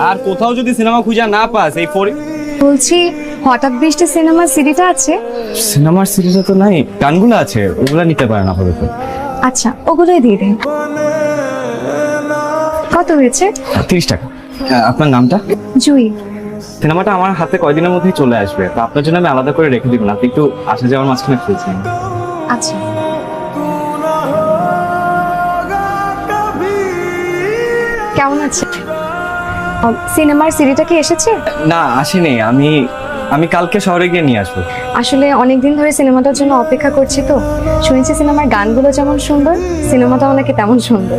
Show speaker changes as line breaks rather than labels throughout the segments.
আর কোথাও যদি সিনেমা খুঁজে না পাস এই
বলছি হঠাৎ বৃষ্টি সিনেমার সিডিটা আছে?
সিনেমার সিরিজে তো নাই, গানগুলো আছে, ওগুলা নিতে পারেন আপাতত।
আচ্ছা ওগুলোই দিয়ে দিন। কত হয়েছে?
30 টাকা। আপনার নামটা?
জুই।
সিনেমাটা আমার হাতে কয়দিনের মধ্যেই চলে আসবে, তো আপনার জন্য আমি আলাদা করে রেখে দিব না, আপনি একটু আসা যাওয়ার মাঝখানে খুঁজছেন।
আচ্ছা কেমন আছে? সিনেমার সিডিটা কি এসেছে?
না আসেনি, আমি কালকে শহরে গিয়ে নিয়ে আসবো।
আসলে অনেকদিন ধরে সিনেমাটার জন্য অপেক্ষা করছি, তো শুনেছি সিনেমার গানগুলো যেমন সুন্দর সিনেমাটাও নাকি তেমন সুন্দর।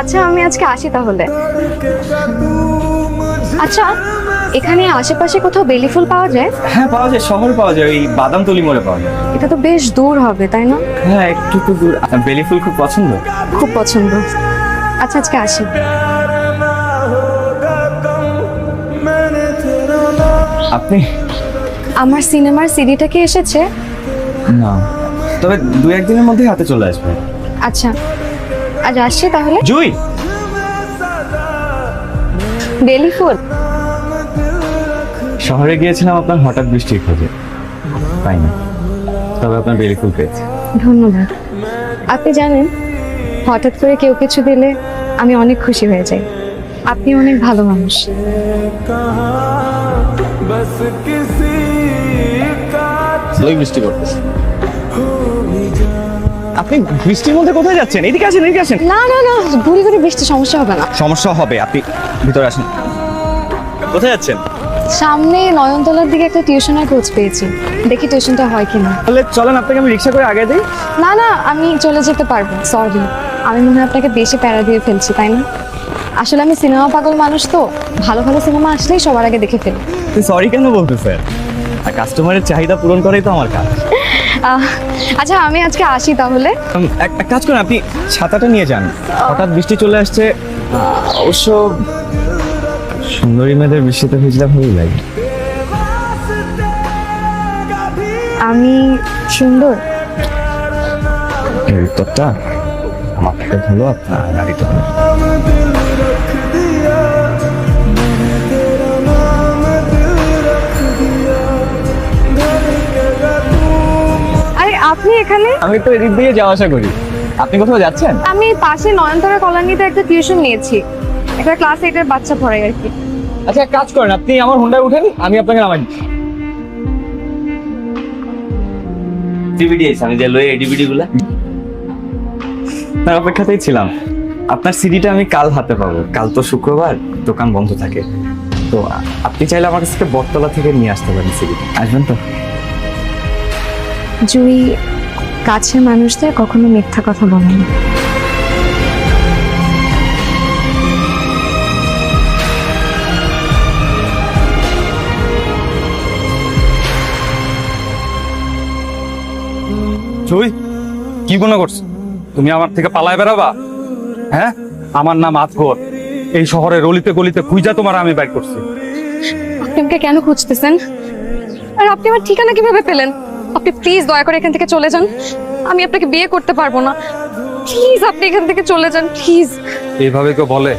আচ্ছা আমি আজকে আসি তাহলে। আচ্ছা এখানে আশেপাশে কোথাও বেলি ফুল পাওয়া যায়?
হ্যাঁ পাওয়া যায়, শহরে পাওয়া যায়, ওই বাদামতলি মোড়ে পাওয়া যায়।
এটা তো বেশ দূর হবে তাই না?
হ্যাঁ একটু তো দূর। বেলি ফুল খুব পছন্দ?
খুব পছন্দ। আচ্ছা আজকে আসি।
আপনি?
আমার সিনেমার সিডিটা কি এসেছে?
না, তবে 2-1 দিনের মধ্যেই হাতে চলে আসবে।
আচ্ছা আজ আসছি তাহলে।
জুই,
বেলি ফুল?
শহরে গিয়েছিলাম আপনার হঠাৎ বৃষ্টির খোঁজে, পাই না, তবে আপনার বেলি ফুল পেয়েছি।
ধন্যবাদ। আপনি জানেন হঠাৎ করে কেউ কিছু দিলে আমি অনেক খুশি হয়ে যাই। আপনি অনেক ভালো মানুষ।
বৃষ্টি করতেছে। আপনি বৃষ্টির মধ্যে কোথায় যাচ্ছেন? এদিকে আসেন, এদিকে আসেন।
না না না, ঘুরি ঘুরি বৃষ্টি সমস্যা হবে না।
সমস্যা হবে, আপনি ভিতরে আসেন। কোথায় যাচ্ছেন?
সামনে নয়নতলার দিকে একটা টিউশনের খোঁজ পেয়েছি, দেখি টিউশনটা হয় কিনা।
তাহলে চলেন, আপনাকে আমি রিক্সা করে আগে দিই।
না না আমি চলে যেতে পারবো, সরি। আমি মনে হয় আপনাকে বেশি প্যারা দিয়ে ফেলছি তাই না? আসলে আমি সিনেমা পাগল মানুষ, তো ভালো ভালো সিনেমা আসলেই সবার আগে দেখে ফেলি।
সরি কেন বলতেছেন? আর কাস্টমারের চাহিদা পূরণ করাই তো আমার কাজ।
আচ্ছা আমি আজকে আসি তাহলে।
এক কাজ করেন, আপনি ছাতাটা নিয়ে যান, হঠাৎ বৃষ্টি চলে আসছে। অবশ্য সুন্দরী মেয়েদের বৃষ্টিতে ভিজলে ভালোই লাগে।
আমি সুন্দর?
এই উত্তরটা আমার থেকে ভালো আপনার নারী তো।
আরে আপনি এখানে?
আমি তো এদিক দিয়ে যাওয়া আসা করি। আপনি কোথাও যাচ্ছেন?
আমি পাশে নয়নতারা কলোনিতে একটা টিউশন নিয়েছি, একটা ক্লাস 8 এর বাচ্চা পড়াই আর কি।
আচ্ছা এক কাজ করেন, আপনি আমার হোন্ডায় উঠেন, আমি আপনাকে নামাই দিচ্ছি। ডিভিডি আছে, আমি যে লয়ে ডিভিডি গুলা তার অপেক্ষাতেই ছিলাম। আপনার সিডিটা আমি কাল হাতে পাবো, কাল তো শুক্রবার, দোকান বন্ধ থাকে। তো আপনি চাইলে আমার কাছ থেকে বটতলা থেকে নিয়ে আসতে পারেন সিডি। আসবেন তো?
জুই কাছের মানুষদের কখনো মিথ্যা কথা বলে না।
জুই, কি মনে করছো তুমি আমার থেকে পালায় বেড়াবা? হ্যাঁ, আমার নাম আজগর। এই শহরের অলিতে গলিতে খুঁজা তোমার আমি বাইর করছি।
আপনি আমাকে কেন খুঁজতেছেন? আর আপনি আমার ঠিকানা কিভাবে পেলেন? আপনি প্লিজ দয়া করে এখান থেকে চলে যান, আমি আপনাকে বিয়ে করতে পারবো না। প্লিজ আপনি এখান থেকে চলে যান প্লিজ।
এইভাবে কেউ বলে?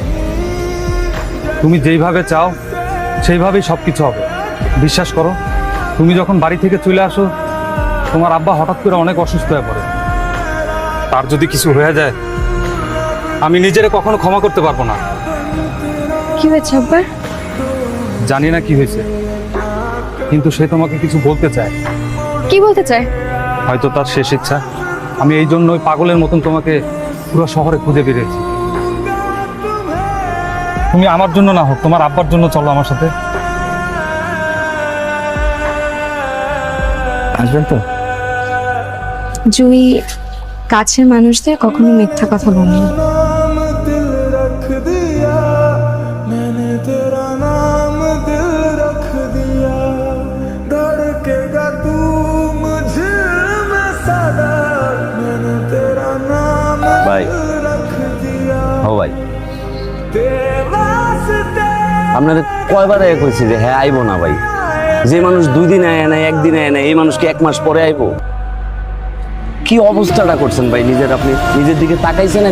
তুমি যেইভাবে চাও সেইভাবেই সবকিছু হবে। বিশ্বাস করো, তুমি যখন বাড়ি থেকে চলে আসো তোমার আব্বা হঠাৎ করে অনেক অসুস্থ হয়ে পড়ে। তার যদি কিছু হয়ে যায় আমি নিজেরে কখনো ক্ষমা করতে পারবো না।
কি হয়েছে আব্বার?
জানি না কি হয়েছে, কিন্তু সে তোমাকে কিছু বলতে চায়।
কি বলতে চায়?
হয়তো তার শেষ ইচ্ছা। আমি এই জন্য ওই পাগলের মতন তোমাকে পুরো শহরে খুঁজে বেরিয়েছি। তুমি আমার জন্য না হোক তোমার আব্বার জন্য চলো আমার সাথে।
আসবেন তো?
জুই কাছের মানুষদের কখনো মিথ্যা কথা বলে না।
ভাই, ও ভাই,
আপনাদের কয়বার আগে কইছি যে হ্যাঁ আইবো না ভাই? যে মানুষ 2 দিন আয় না, 1 দিন আয় না, এই মানুষ কি 1 মাস পরে আইবো? কি অবস্থাটা করছেন ভাই নিজের, আপনি নিজের দিকে তাকাইছেন